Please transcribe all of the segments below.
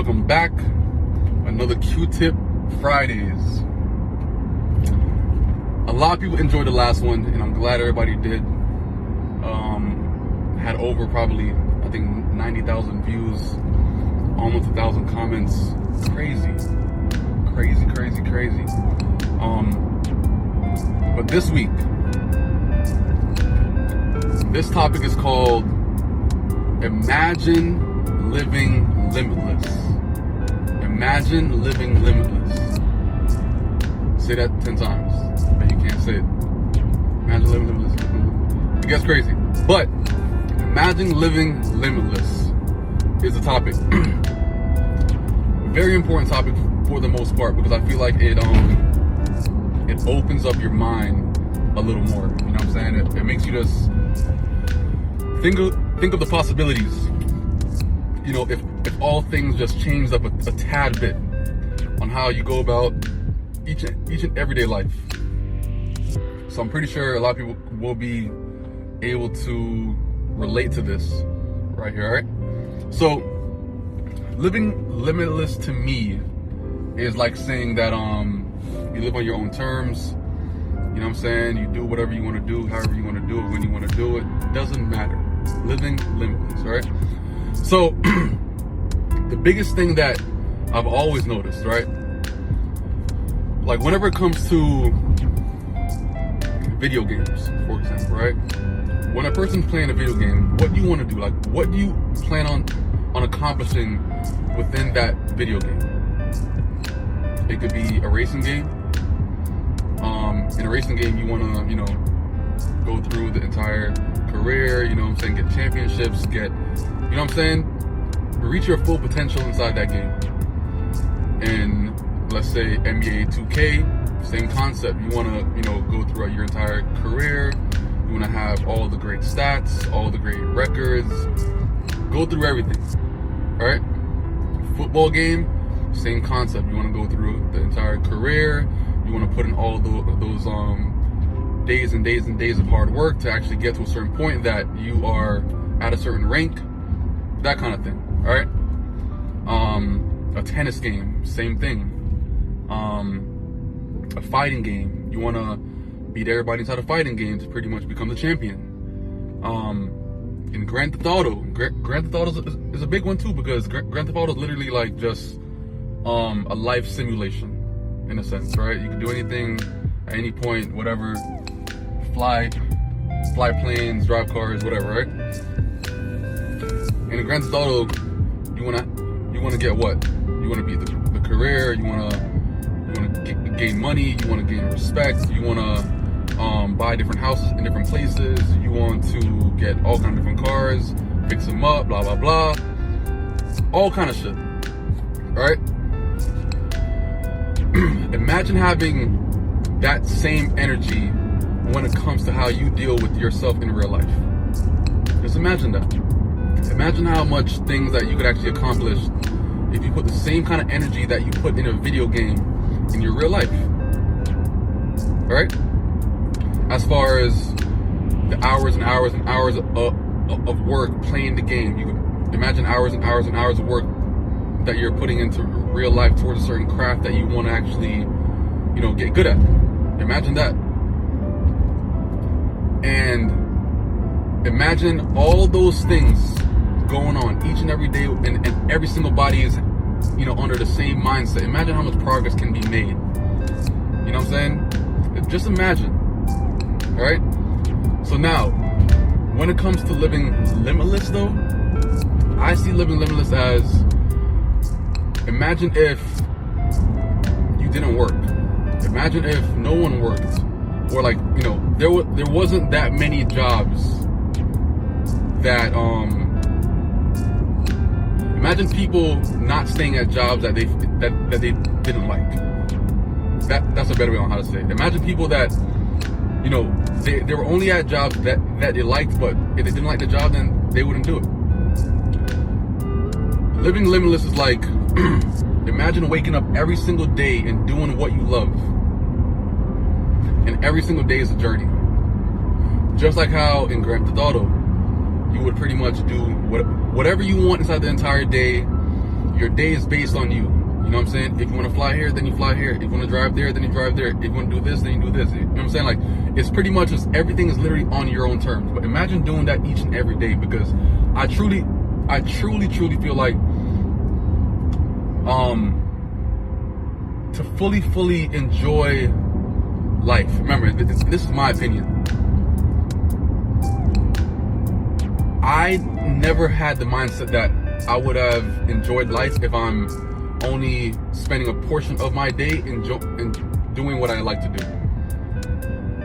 Welcome back. Another Q-Tip Fridays. A lot of people enjoyed the last one, and I'm glad everybody did. Had over probably, I think, 90,000 views, almost 1,000 comments. Crazy. But this week, this topic is called Imagine Living Limitless. Imagine living limitless. Say that 10 times, but you can't say it. Imagine living limitless. It gets crazy. But imagine living limitless is the topic. Very important topic for the most part, because I feel like it opens up your mind a little more. You know what I'm saying? It makes you just think of the possibilities. You know, if all things just changed up a tad bit on how you go about each and everyday life. So I'm pretty sure a lot of people will be able to relate to this right here, all right? So living limitless to me is like saying that you live on your own terms. You know what I'm saying? You do whatever you want to do, however you want to do it, when you want to do it. Doesn't matter. Living limitless, right? So the biggest thing that I've always noticed, right? Like whenever it comes to video games, for example, right? When a person's playing a video game, what do you want to do? Like, what do you plan on accomplishing within that video game? It could be a racing game. In a racing game, you want to, go through the entire career, get championships, reach your full potential inside that game. And let's say NBA 2K, same concept. You want to, go throughout your entire career. You want to have all the great stats, all the great records, go through everything, all right? Football game, same concept. You want to go through the entire career. You want to put in all those days and days and days of hard work to actually get to a certain point that you are at a certain rank, that kind of thing, all right? A tennis game, same thing. A fighting game, you want to beat everybody inside a fighting game to pretty much become the champion. In Grand Theft Auto, Grand Theft Auto is a big one too, because Grand Theft Auto is literally like just a life simulation in a sense, right? You can do anything at any point, whatever, fly planes, drive cars, whatever, right? In Grand Theft Auto, you wanna get what? You wanna beat the career. You wanna gain money. You wanna gain respect. You wanna buy different houses in different places. You want to get all kinds of different cars, fix them up, blah blah blah, all kind of shit. All right. Imagine having that same energy when it comes to how you deal with yourself in real life. Just imagine that. Imagine how much things that you could actually accomplish if you put the same kind of energy that you put in a video game in your real life. All right? As far as the hours and hours and hours of work playing the game, you can imagine hours and hours and hours of work that you're putting into real life towards a certain craft that you want to actually, get good at. Imagine that. And imagine all those things going on each and every day, and every single body is, under the same mindset. Imagine how much progress can be made. You know what I'm saying? Just imagine. All right? So now, when it comes to living limitless though, I see living limitless as, imagine if you didn't work. Imagine if no one worked. Or there wasn't that many jobs that, imagine people not staying at jobs that they didn't like. That's a better way on how to say it. Imagine people that, they were only at jobs that they liked, but if they didn't like the job, then they wouldn't do it. Living limitless is like, imagine waking up every single day and doing what you love. And every single day is a journey. Just like how in Grand Theft Auto, you would pretty much do whatever you want inside the entire day. Your day is based on you. You know what I'm saying? If you want to fly here, then you fly here. If you want to drive there, then you drive there. If you want to do this, then you do this. You know what I'm saying? Like, it's pretty much just everything is literally on your own terms. But imagine doing that each and every day, because I truly feel like to fully enjoy life. Remember, this is my opinion. I never had the mindset that I would have enjoyed life if I'm only spending a portion of my day in doing what I like to do.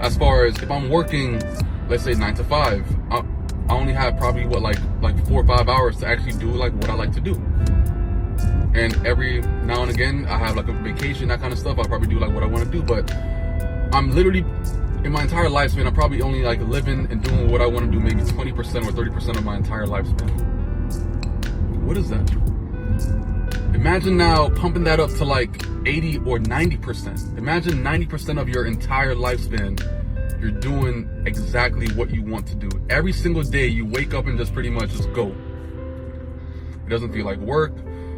As far as if I'm working, let's say 9 to 5, I only have probably like 4 or 5 hours to actually do like what I like to do. And every now and again, I have like a vacation, that kind of stuff. I'll probably do like what I want to do. But I'm literally, in my entire lifespan, I'm probably only like living and doing what I want to do maybe 20% or 30% of my entire lifespan. What is that? Imagine now pumping that up to like 80 or 90%. Imagine 90% of your entire lifespan, you're doing exactly what you want to do. Every single day you wake up and just pretty much just go. It doesn't feel like work.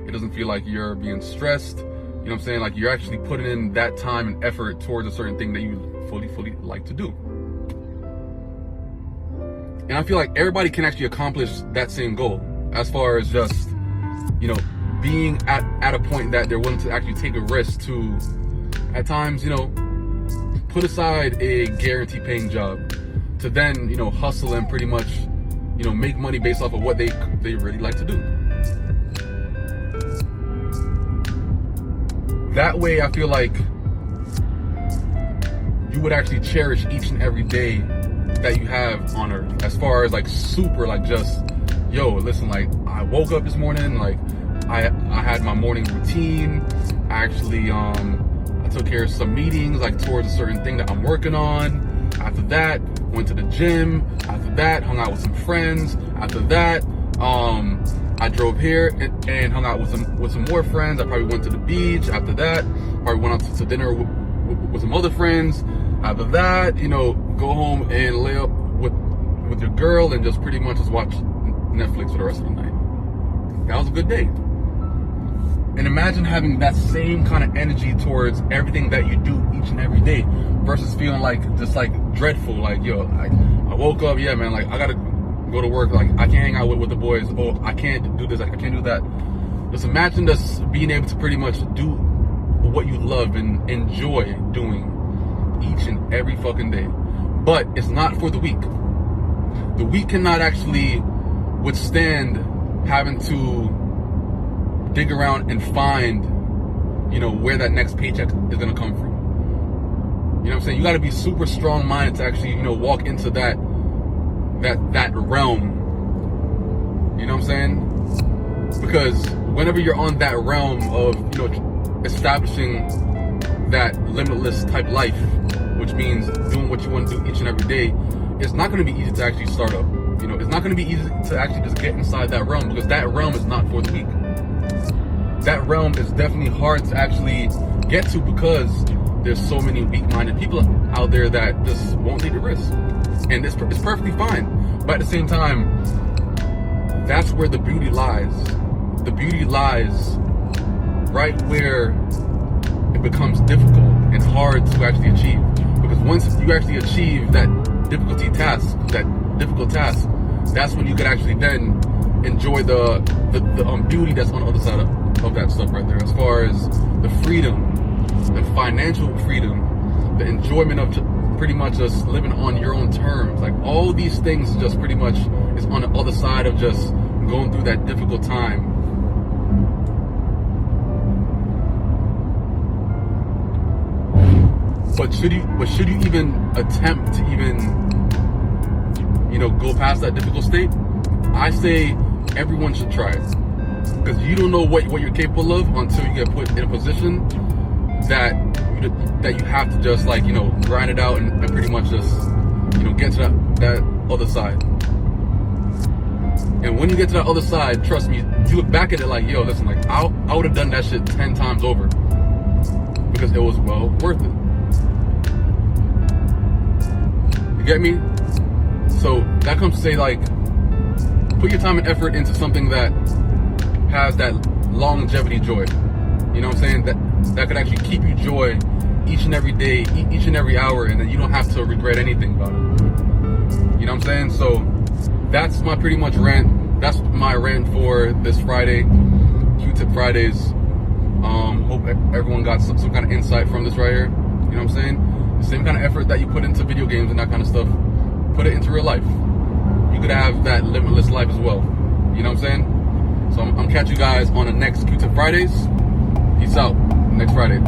It doesn't feel like you're being stressed. You know what I'm saying? Like, you're actually putting in that time and effort towards a certain thing that you fully like to do. And I feel like everybody can actually accomplish that same goal, as far as just, you know, being at a point that they're willing to actually take a risk to, at times, you know, put aside a guarantee paying job to then, you know, hustle and pretty much, you know, make money based off of what they really like to do. That way, I feel like you would actually cherish each and every day that you have on earth. As far as like super, like just, yo, listen, like I woke up this morning, like I had my morning routine. I actually, I took care of some meetings, like towards a certain thing that I'm working on. After that, went to the gym. After that, hung out with some friends. After that, I drove here and hung out with some more friends. I probably went to the beach. After that, probably went out to dinner with some other friends. After that, you know, go home and lay up with your girl and just pretty much just watch Netflix for the rest of the night. That was a good day. And imagine having that same kind of energy towards everything that you do each and every day, versus feeling like just like dreadful, like, yo, like I woke up, yeah, man, like I gotta go to work, like I can't hang out with the boys, oh, I can't do this, I can't do that. Just imagine just being able to pretty much do what you love and enjoy doing each and every fucking day. But it's not for the weak. The weak cannot actually withstand having to dig around and find, you know, where that next paycheck is gonna come from. You know what I'm saying? You gotta be super strong minded to actually, you know, walk into that realm. You know what I'm saying? Because whenever you're on that realm of, you know, establishing that limitless type life, which means doing what you want to do each and every day, it's not going to be easy to actually start up. You know, it's not going to be easy to actually just get inside that realm, because that realm is not for the weak. That realm is definitely hard to actually get to, because there's so many weak-minded people out there that just won't take the risk. And it's perfectly fine. But at the same time, that's where the beauty lies. The beauty lies right where it becomes difficult and hard to actually achieve. Because once you actually achieve that difficult task, that's when you can actually then enjoy the beauty that's on the other side of that stuff right there. As far as the freedom, the financial freedom, the enjoyment of pretty much just living on your own terms. Like, all these things just pretty much is on the other side of just going through that difficult time. But should you even attempt to even, you know, go past that difficult state? I say everyone should try it, because you don't know what you're capable of until you get put in a position that you have to just, like, you know, grind it out and pretty much just, you know, get to that other side. And when you get to that other side, trust me, you look back at it like, yo, listen, like I would have done that shit 10 times over, because it was well worth it. You get me? So that comes to say, like, put your time and effort into something that has that longevity joy. You know what I'm saying? That could actually keep you joy each and every day, each and every hour, and then you don't have to regret anything about it. You know what I'm saying? So that's my pretty much rant. That's my rant for this Friday, Q-Tip Fridays. Hope everyone got some kind of insight from this right here. You know what I'm saying? The same kind of effort that you put into video games and that kind of stuff, put it into real life. You could have that limitless life as well. You know what I'm saying? So I'm catching you guys on the next Q-Tip Fridays. Peace out. Next Friday.